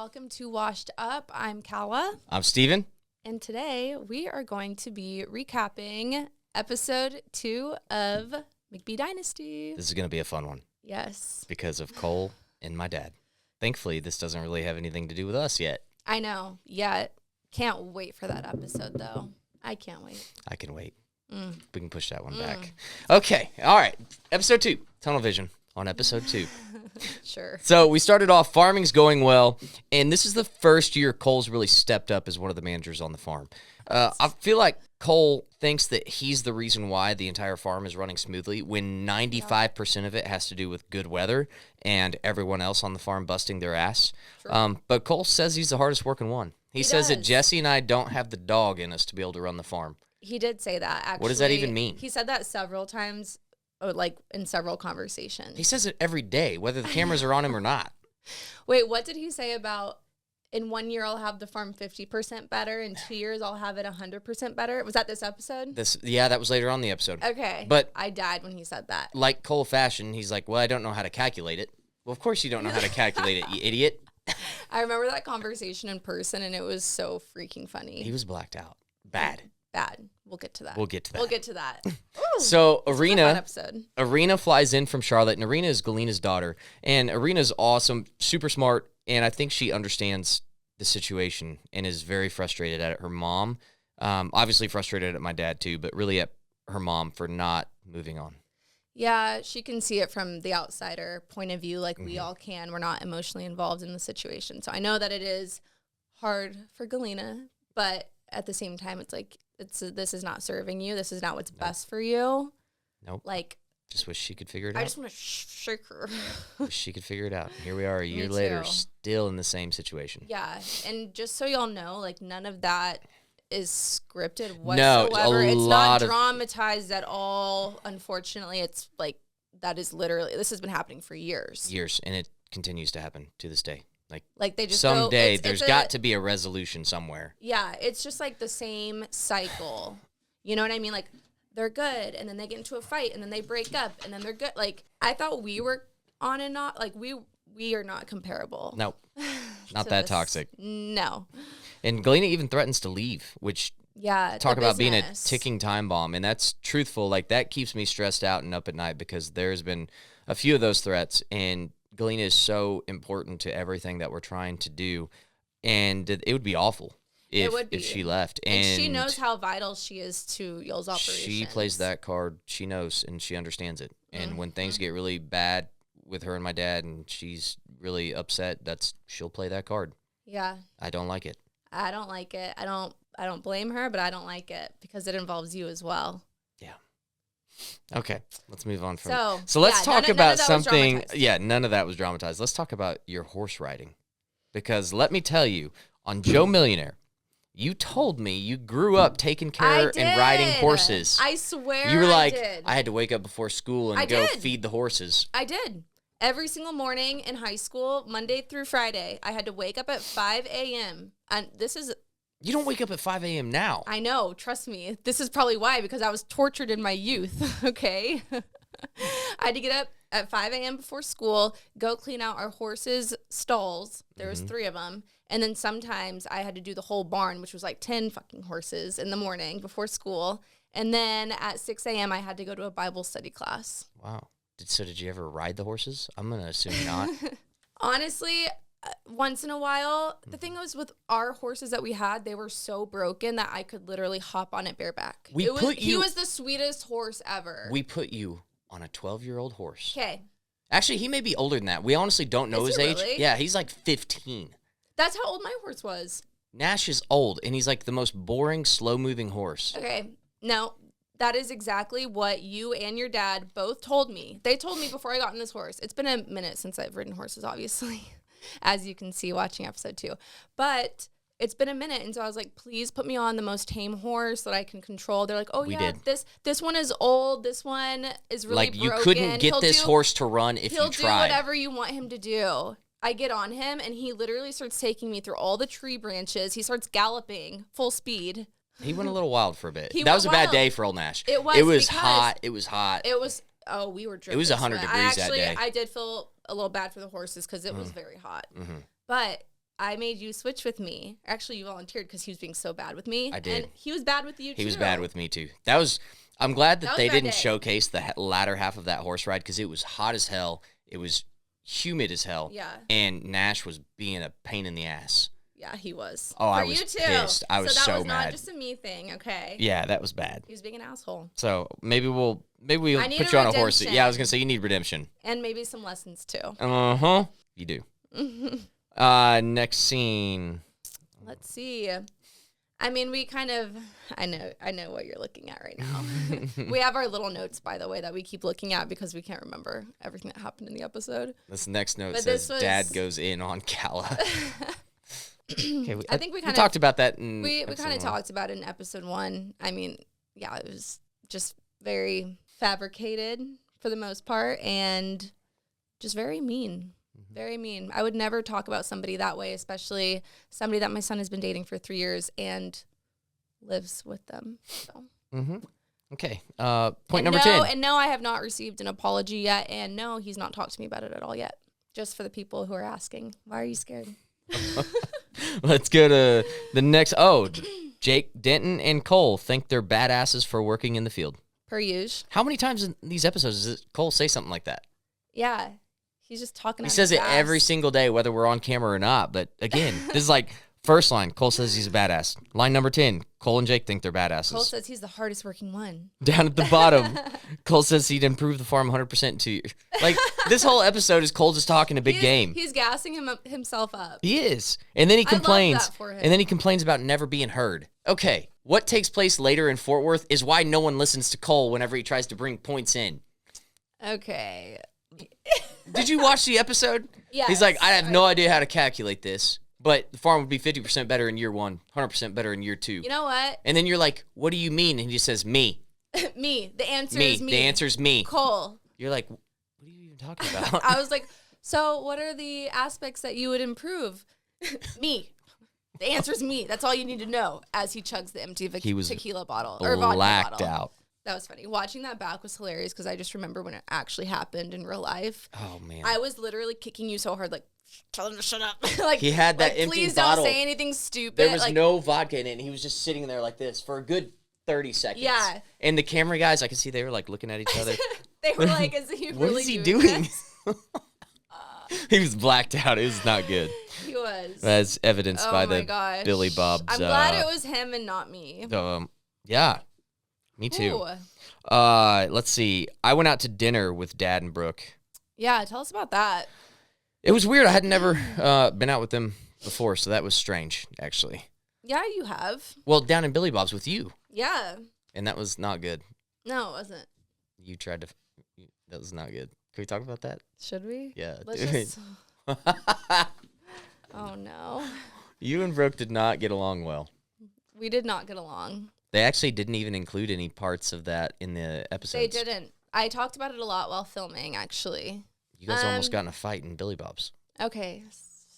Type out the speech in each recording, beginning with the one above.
welcome to Washed Up. I'm Calah. I'm Steven. And today we are going to be recapping episode 2 of McBee Dynasty. This is going to be a fun one. Yes. Because of Cole and my dad. Thankfully, this doesn't really have anything to do with us yet. I know. Yeah. Can't wait for that episode, though. I can't wait. I can wait. We can push that one back. Okay. All right. Episode 2. Tunnel Vision on episode 2. Sure. So we started off, farming's going well, and this is the first year Cole's really stepped up as one of the managers on the farm. I feel like Cole thinks that he's the reason why the entire farm is running smoothly when 95% of it has to do with good weather and everyone else on the farm busting their ass. But Cole says he's the hardest working one. He says that Jesse and I don't have the dog in us to be able to run the farm. He did say that, actually. What does that even mean? He said that several times, like in several conversations. He says it every day, whether the cameras are on him or not. Wait, what did he say about in 1 year I'll have the farm 50% better, in 2 years I'll have it 100% better? Was that this episode? Yeah, that was later on in the episode. Okay. But I died when he said that. Like Cole fashion, he's like, well, I don't know how to calculate it. Well, of course you don't know how to calculate it, you idiot. I remember that conversation in person, and it was so freaking funny. He was blacked out. Bad. We'll get to that. We'll get to that. Ooh, so Erena flies in from Charlotte, and Erena is Galyna's daughter. And Arena's awesome, super smart, and I think she understands the situation and is very frustrated at it. Her mom, obviously frustrated at my dad too, but really at her mom for not moving on. Yeah, she can see it from the outsider point of view, like we all can. We're not emotionally involved in the situation. So I know that it is hard for Galyna, but at the same time, it's like, this is not serving you. This is not what's best for you. Nope. Like, just wish she could figure it out. I just want to shake her. Wish she could figure it out. Here we are a year later, still in the same situation. Yeah, and just so y'all know, like, none of that is scripted whatsoever. No, it's not dramatized at all. Unfortunately, it's like, that is literally, this has been happening for years. And it continues to happen to this day. Like they just someday there's got to be a resolution somewhere. Yeah, it's just like the same cycle. You know what I mean? Like, they're good, and then they get into a fight, and then they break up, and then they're good. Like, I thought we were on and off. Like, we are not comparable. Nope. Not that toxic. No. And Galyna even threatens to leave, which talk about being a ticking time bomb. And that's truthful. Like, that keeps me stressed out and up at night because there's been a few of those threats, and Galyna is so important to everything that we're trying to do, and it would be awful if she left. And she knows how vital she is to y'all's operations. She plays that card. She knows, and she understands it. And when things get really bad with her and my dad, and she's really upset, she'll play that card. Yeah. I don't like it. I don't like it. I don't blame her, but I don't like it because it involves you as well. Yeah. Okay, let's move on from So let's talk about something. Yeah, none of that was dramatized. Let's talk about your horse riding. Because let me tell you, on Joe Millionaire, you told me you grew up taking care and riding horses. I swear you were like, I did. I had to wake up before school and go feed the horses. I did. Every single morning in high school, Monday through Friday, I had to wake up at 5 a.m. And this is... You don't wake up at 5 a.m. now. I know. Trust me. This is probably why, because I was tortured in my youth, okay? I had to get up at 5 a.m. before school, go clean out our horses' stalls. There was 3 of them. And then sometimes I had to do the whole barn, which was like 10 fucking horses in the morning before school. And then at 6 a.m., I had to go to a Bible study class. Wow. So did you ever ride the horses? I'm going to assume not. Honestly... once in a while. The thing was with our horses that we had, they were so broken that I could literally hop on it bareback. He was the sweetest horse ever. We put you on a 12-year-old horse. Okay. Actually, he may be older than that. We honestly don't know his age. Really? Yeah, he's like 15. That's how old my horse was. Nash is old, and he's like the most boring, slow-moving horse. Okay. No, that is exactly what you and your dad both told me. They told me before I got on this horse. It's been a minute since I've ridden horses, obviously. As you can see watching episode 2. But it's been a minute, and so I was like, please put me on the most tame horse that I can control. They're like, this one is old, this one is really broken. Like, you couldn't get this horse to run if you tried. He'll do whatever you want him to do. I get on him, and he literally starts taking me through all the tree branches. He starts galloping full speed. He went a little wild for a bit. That was a bad day for old Nash. It was hot. We were dripping. It was 100 degrees that day. I did feel a little bad for the horses because it was very hot. But I made you switch with me. Actually, you volunteered because he was being so bad with me. I did. And he was bad with you, too. He was bad with me, too. I'm glad that they that didn't day. showcase the latter half of that horse ride because it was hot as hell. It was humid as hell. Yeah. And Nash was being a pain in the ass. Yeah, he was. Oh, For I was you too. pissed. I was so that was mad. not just a me thing, okay? Yeah, that was bad. He was being an asshole. So maybe we'll I need put a you on a horse. redemption. Yeah, I was gonna say you need redemption. And maybe some lessons, too. Uh-huh. You do. Next scene. Let's see. I mean, we kind of, I know what you're looking at right now. We have our little notes, by the way, that we keep looking at because we can't remember everything that happened in the episode. This next note But says this was- Dad goes in on Calah. Okay, I think we kind of talked about that in we episode kind of 1. talked about it in episode 1. I mean, yeah, it was just very fabricated for the most part and just very mean. Very mean. I would never talk about somebody that way, especially somebody that my son has been dating for 3 years and lives with them. So. Okay. Point And number no, 10. And no, I have not received an apology yet. And no, he's not talked to me about it at all yet. Just for the people who are asking, why are you scared? Let's go to the next. Oh, Jake, Denton, and Cole think they're badasses for working in the field. Per usual. How many times in these episodes does Cole say something like that? Yeah. He's just talking. He says it every single day, whether we're on camera or not. But again, this is like first line, Cole says he's a badass. Line number 10, Cole and Jake think they're badasses. Cole says he's the hardest working one. Down at the bottom, Cole says he'd improve the farm 100% in 2 years. Like, this whole episode is Cole just talking a big game. He's gassing himself up. He is. And then he complains. I love that for him. And then he complains about never being heard. Okay, what takes place later in Fort Worth is why no one listens to Cole whenever he tries to bring points in. Okay. Did you watch the episode? Yes. He's like, I have no idea how to calculate this, but the farm would be 50% better in year 1, 100% better in year 2. You know what? And then you're like, what do you mean? And he just says, me. Me. The answer Me. is me. The answer's me. Cole. You're like, what are you even talking about? I was like, so what are the aspects that you would improve? Me. The answer's me. That's all you need to know as he chugs the empty tequila bottle or vodka blacked bottle. out. That was funny. Watching that back was hilarious because I just remember when it actually happened in real life. Oh, man. I was literally kicking you so hard, like, tell him to shut up. Like He had that like, empty please bottle. don't say anything stupid. There was like, no vodka in it, and he was just sitting there like this for a good 30 seconds. Yeah. And the camera guys, I could see they were like looking at each other. They were like, is he What really is he doing? doing? He was blacked out. It was not good. He was. As evidenced by my the gosh. Billy Bob's. I'm glad it was him and not me. Yeah, me too. Ooh. Let's see. I went out to dinner with Dad and Brooke. Yeah, tell us about that. It was weird. I had never been out with them before, so that was strange, actually. Yeah, you have. Well, down in Billy Bob's with you, Yeah. and that was not good. No, it wasn't. You tried to. That was not good. Can we talk about that? Should we? Yeah. Let's dude. just. Oh no. You and Brooke did not get along well. We did not get along. They actually didn't even include any parts of that in the episodes. They didn't. I talked about it a lot while filming, actually. You guys almost got in a fight in Billy Bob's. Okay.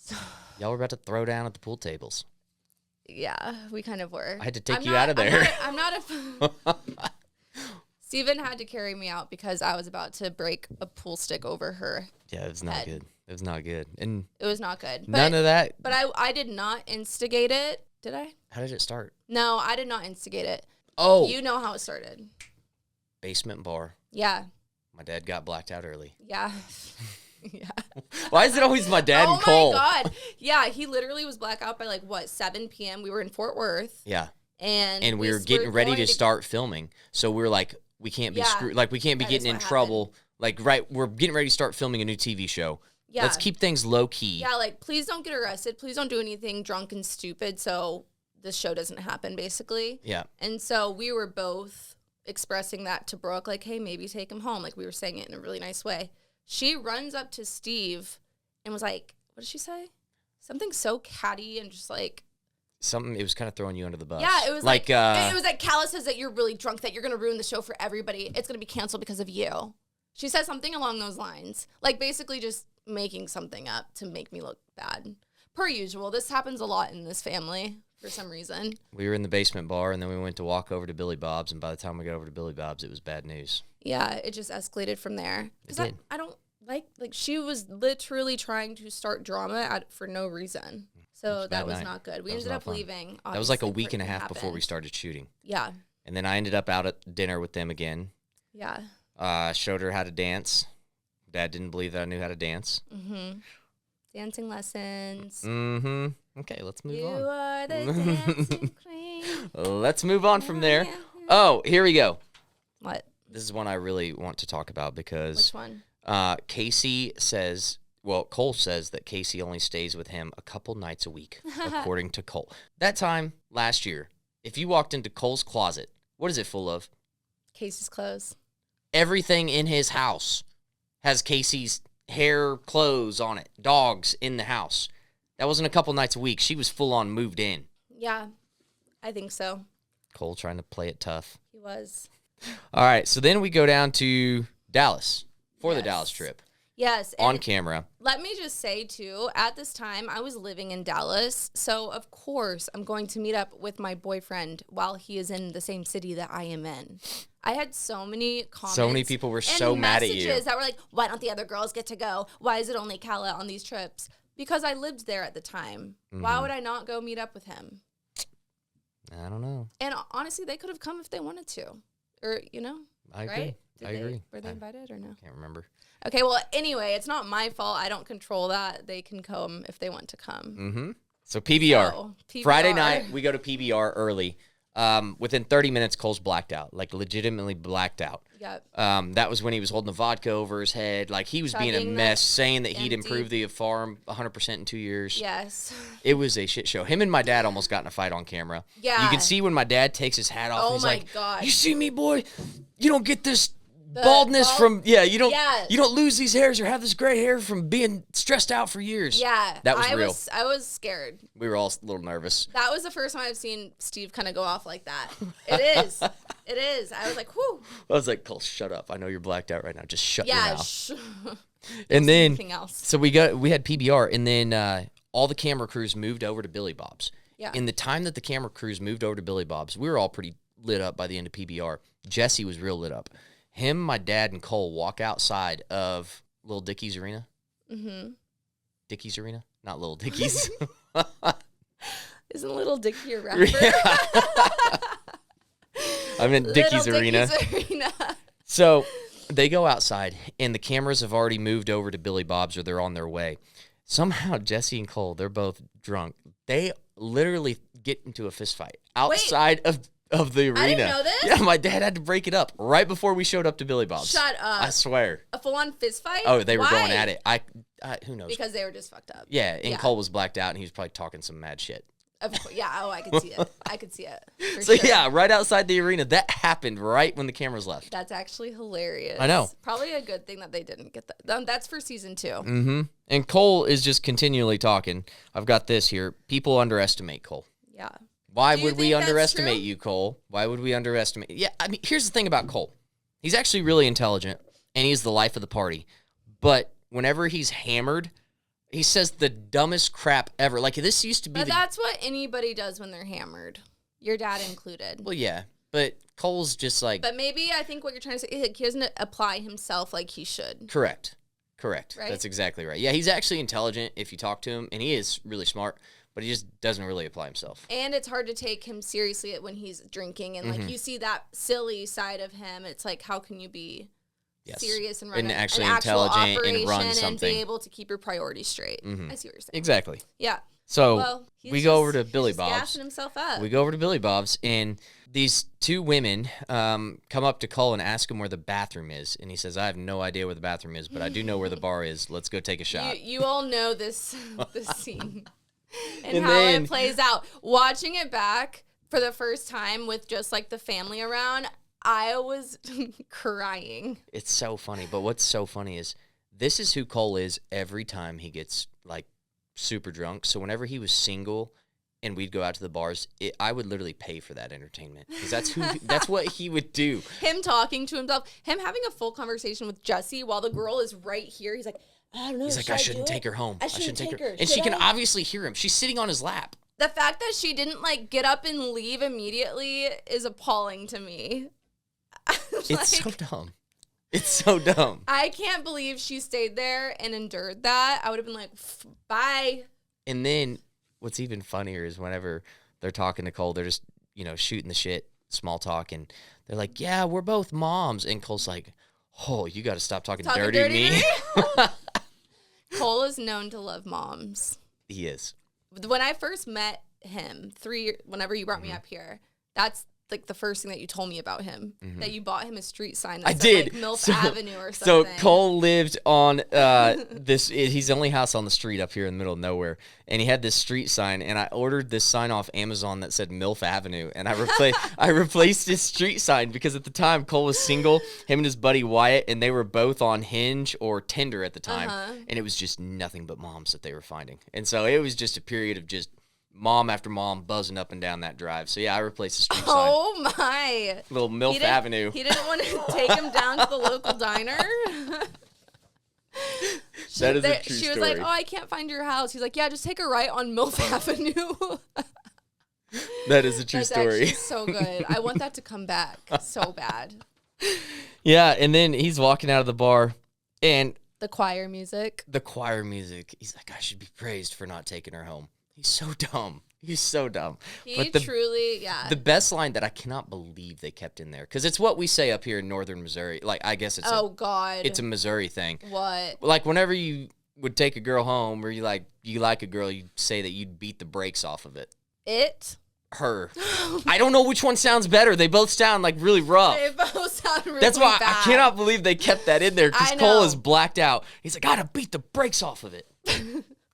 So, Y'all were about to throw down at the pool tables. yeah, we kind of were. I had to take you out of there. I'm not a. Steven had to carry me out because I was about to break a pool stick over her. Yeah, it was not head. good. It was not good. And It was not good. none of that. But I did not instigate it. Did I? How did it start? No, I did not instigate it. Oh, You know how it started. basement bar. Yeah. My dad got blacked out early. Yeah. Yeah. Why is it always my dad and Cole? Oh my God. Yeah, he literally was blackout by 7 p.m. We were in Fort Worth. Yeah. And we were getting ready to start filming. So we were like, we can't be screwed. Like, we can't be That is getting in what trouble. Like, right, we're getting ready to start filming a new TV show. Yeah. Let's keep things low key. Yeah, please don't get arrested. Please don't do anything drunk and stupid so this show doesn't happen, basically. Yeah. And so we were both expressing that to Brooke, hey, maybe take him home. We were saying it in a really nice way. She runs up to Steve and was like, what did she say? Something so catty and just Something, it was kind of throwing you under the bus. Yeah, it was like it was like Calah says that you're really drunk, that you're going to ruin the show for everybody. It's going to be canceled because of you. She said something along those lines. Basically just making something up to make me look bad. Per usual, this happens a lot in this family for some reason. we were in the basement bar, and then we went to walk over to Billy Bob's, and by the time we got over to Billy Bob's, it was bad news. Yeah, it just escalated from there. It did. I don't like she was literally trying to start drama for no reason. So that was night. not good. We That was ended not up fun. leaving. That was like a obviously, week and a before it half before we happened. started shooting. Yeah. And then I ended up out at dinner with them again. Yeah. Showed her how to dance. Dad didn't believe that I knew how to dance. Mm-hmm. Dancing lessons. Mm-hmm. Okay, let's move You on. are the dancing queen. Let's move on from there. Oh, here we go. What? This is one I really want to talk about because Which one? Casey says, well, Cole says that Casey only stays with him a couple nights a week, according to Cole. That time last year, if you walked into Cole's closet, what is it full of? Casey's clothes. Everything in his house has Casey's hair, clothes on it, dogs in the house. That wasn't a couple nights a week. She was full on moved in. Yeah, I think so. Cole trying to play it tough. He was. All right, so then we go down to Dallas for the Yes. Dallas trip Yes. on and camera. let me just say, too, at this time, I was living in Dallas. So, of course, I'm going to meet up with my boyfriend while he is in the same city that I am in. I had so many comments. So many people were so mad at you. messages that were like, why don't the other girls get to go? Why is it only Calah on these trips? Because I lived there at the time. Why would I not go meet up with him? I don't know. And honestly, they could have come if they wanted to. Or, you know, I agree. right? I agree. Were they invited or no? Can't remember. Okay, well, anyway, it's not my fault. I don't control that. They can come if they want to come. Mm-hmm. So PBR. So, PBR. Friday night, we go to PBR early. Within 30 minutes, Cole's blacked out, like legitimately blacked out. Yep. That was when he was holding the vodka over his head. Like he was being a Chugging mess, that saying that he'd empty- improved the farm 100% in 2 years. Yes. It was a shit show. Him and my dad almost got in a fight on camera. Yeah. You can see when my dad takes his hat off. Oh and he's my like, gosh. "You see me, boy? You don't get this baldness from you don't lose these hairs or have this gray hair from being stressed out for years." Yeah. That was real. I was scared. We were all a little nervous. That was the first time I've seen Steve kind of go off like that. It is. It is. I was like, whew. I was like, "Cole, shut up. I know you're blacked out right now. Just shut your Yeah. mouth." And then Anything else. so we had PBR, and then all the camera crews moved over to Billy Bob's. Yeah. In the time that the camera crews moved over to Billy Bob's, we were all pretty lit up by the end of PBR. Jesse was real lit up. Him, my dad, and Cole walk outside of Little Dickie's Arena. Mm-hmm. Dickie's Arena? Not Little Dickie's. Isn't Little Dickie a rapper? I meant Dickie's Little Arena. Dickie's Arena. So they go outside, and the cameras have already moved over to Billy Bob's, or they're on their way. Somehow, Jesse and Cole, they're both drunk. They literally get into a fist fight outside of the arena. I didn't know this. Yeah, my dad had to break it up right before we showed up to Billy Bob's. Shut up. I swear. A full-on fist fight? Oh, they were Why? going at it. I who knows? Because they were just fucked up. Yeah, and Cole was blacked out, and he was probably talking some mad shit. Of course. Yeah, oh, I could see it. I could see it. For So sure. yeah, right outside the arena. That happened right when the cameras left. That's actually hilarious. I know. Probably a good thing that they didn't get that. That's for season 2. Mm-hmm. And Cole is just continually talking. I've got this here. People underestimate Cole. Yeah. Why Do you would we think that's underestimate true? you, Cole? Why would we underestimate? Yeah, I mean, here's the thing about Cole. He's actually really intelligent, and he's the life of the party. But whenever he's hammered, he says the dumbest crap ever. Like, this used to be But that's what anybody does when they're hammered. Your dad included. Well, yeah, but Cole's just like... But maybe I think what you're trying to say is like, he doesn't apply himself like he should. Correct. Right? That's exactly right. Yeah, he's actually intelligent if you talk to him, and he is really smart, but he just doesn't really apply himself. And it's hard to take him seriously when he's drinking. And, like, you see that silly side of him. It's like, how can you be serious and run And an actually actual intelligent operation and run something. be able to keep your priorities straight? I see what you're saying. Exactly. Yeah. So Well, he's we go over just- to Billy he's just Bob's. gassing himself up. We go over to Billy Bob's, and these two women come up to Cole and ask him where the bathroom is. And he says, I have no idea where the bathroom is, but I do know where the bar is. Let's go take a shot. You all know this scene and And how then- it plays out. Watching it back for the first time with just like the family around, I was crying. It's so funny. But what's so funny is this is who Cole is every time he gets, like, super drunk. So whenever he was single and we'd go out to the bars, I would literally pay for that entertainment. Because that's what he would do. Him talking to himself, him having a full conversation with Jesse while the girl is right here. He's like, I don't know. He's like, I shouldn't take her home. I shouldn't take her. And Should she can I? obviously hear him. She's sitting on his lap. The fact that she didn't like get up and leave immediately is appalling to me. It's so dumb. It's so dumb. I can't believe she stayed there and endured that. I would have been like, bye. And then what's even funnier is whenever they're talking to Cole, they're just, shooting the shit, small talk, and they're like, yeah, we're both moms. And Cole's like, oh, you got to stop talking dirty to me. Cole is known to love moms. He is. When I first met him, whenever you brought me up here, that's like the first thing that you told me about him, that you bought him a street sign that I said, did. like, MILF Avenue or something. So Cole lived on he's the only house on the street up here in the middle of nowhere, and he had this street sign, and I ordered this sign off Amazon that said MILF Avenue, and I replaced his street sign because at the time Cole was single, him and his buddy Wyatt, and they were both on Hinge or Tinder at the time, and it was just nothing but moms that they were finding, and so it was just a period of just mom after mom buzzing up and down that drive. So, yeah, I replaced the street sign. Oh, my. Little MILF Avenue. He didn't want to take him down to the local diner? That is a true story. She was like, oh, I can't find your house. He's like, yeah, just take a right on MILF Avenue. That is a true story. That's so good. I want that to come back so bad. Yeah, and then he's walking out of the bar, and the choir music. He's like, I should be praised for not taking her home. He's so dumb. He's so dumb. The best line that I cannot believe they kept in there, because it's what we say up here in northern Missouri. Like, I guess it's it's a Missouri thing. What? Like, whenever you would take a girl home, or you like a girl, you'd say that you'd beat the brakes off of it. Her. I don't know which one sounds better. They both sound like really rough. They both sound really That's why bad. I cannot believe they kept that in there, because Cole is blacked out. He's like, I gotta beat the brakes off of it.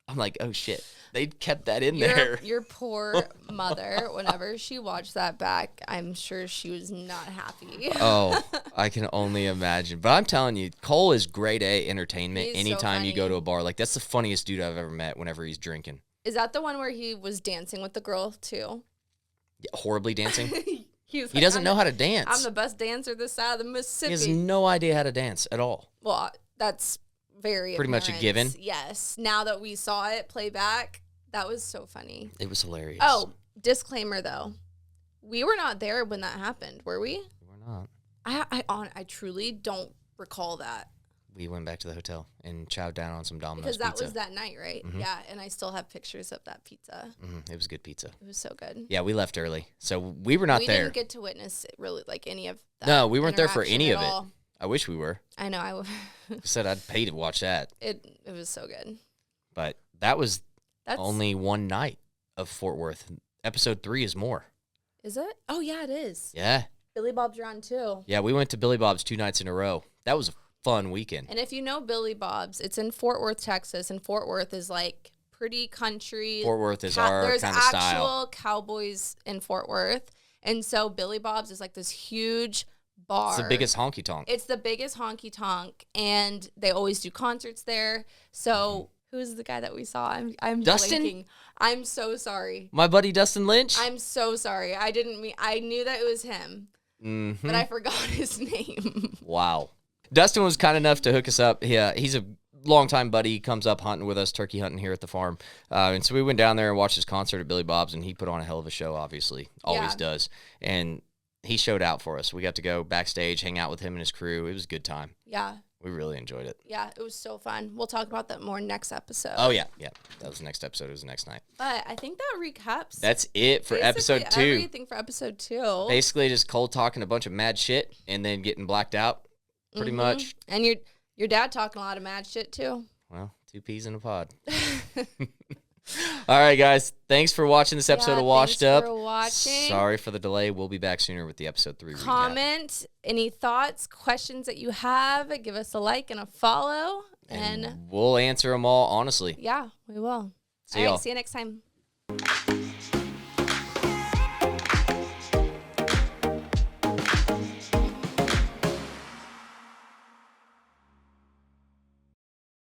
I'm like, oh shit. They kept that in there. Your poor mother, whenever she watched that back, I'm sure she was not happy. Oh, I can only imagine. But I'm telling you, Cole is grade A entertainment anytime you go to a bar. Like, that's the funniest dude I've ever met whenever he's drinking. Is that the one where he was dancing with the girl, too? Yeah, horribly dancing? He doesn't know how to dance. I'm the best dancer this side of the Mississippi. He has no idea how to dance at all. Well, that's very pretty much a given. Yes. Now that we saw it play back, that was so funny. It was hilarious. Oh, disclaimer though, we were not there when that happened, were we? We were not. I truly don't recall that. We went back to the hotel and chowed down on some Domino's pizza. Because that pizza. was that night, right? Mm-hmm. Yeah, and I still have pictures of that pizza. Mm-hmm. It was good pizza. It was so good. Yeah, we left early, so we were not there. We didn't get to witness really like any of that. No, we weren't there for any of it. I wish we were. I know. I said I'd pay to watch that. It was so good. But that's only one night of Fort Worth. Episode 3 is more. Is it? Oh, yeah, it is. Yeah. Billy Bob's around, too. Yeah, we went to Billy Bob's 2 nights in a row. That was a fun weekend. And if you know Billy Bob's, it's in Fort Worth, Texas, and Fort Worth is, like, pretty country. Fort Worth is our kind of style. There's actual cowboys in Fort Worth, and so Billy Bob's is, like, this huge bar. It's the biggest honky tonk. It's the biggest honky tonk, and they always do concerts there. So who's the guy that we saw? I'm Dustin? blanking. I'm so sorry. My buddy Dustin Lynch? I'm so sorry. I knew that it was him, but I forgot his name. Wow. Dustin was kind enough to hook us up. He's a longtime buddy. He comes up hunting with us, turkey hunting here at the farm. And so we went down there and watched his concert at Billy Bob's, and he put on a hell of a show, obviously. Always does. And he showed out for us. We got to go backstage, hang out with him and his crew. It was a good time. Yeah. We really enjoyed it. Yeah, it was so fun. We'll talk about that more next episode. Oh, yeah. Yeah. That was the next episode. It was the next night. But I think that recaps. That's it for episode 2. Everything for episode 2. Basically just Cole talking a bunch of mad shit and then getting blacked out pretty much. And your dad talking a lot of mad shit too. Well, 2 peas in a pod. All right, guys. Thanks for watching this episode of Washed Up. Thanks for watching. Sorry for the delay. We'll be back sooner with the episode 3 recap. Comment any thoughts, questions that you have. Give us a like and a follow. And we'll answer them all honestly. Yeah, we will. See y'all. See you next time.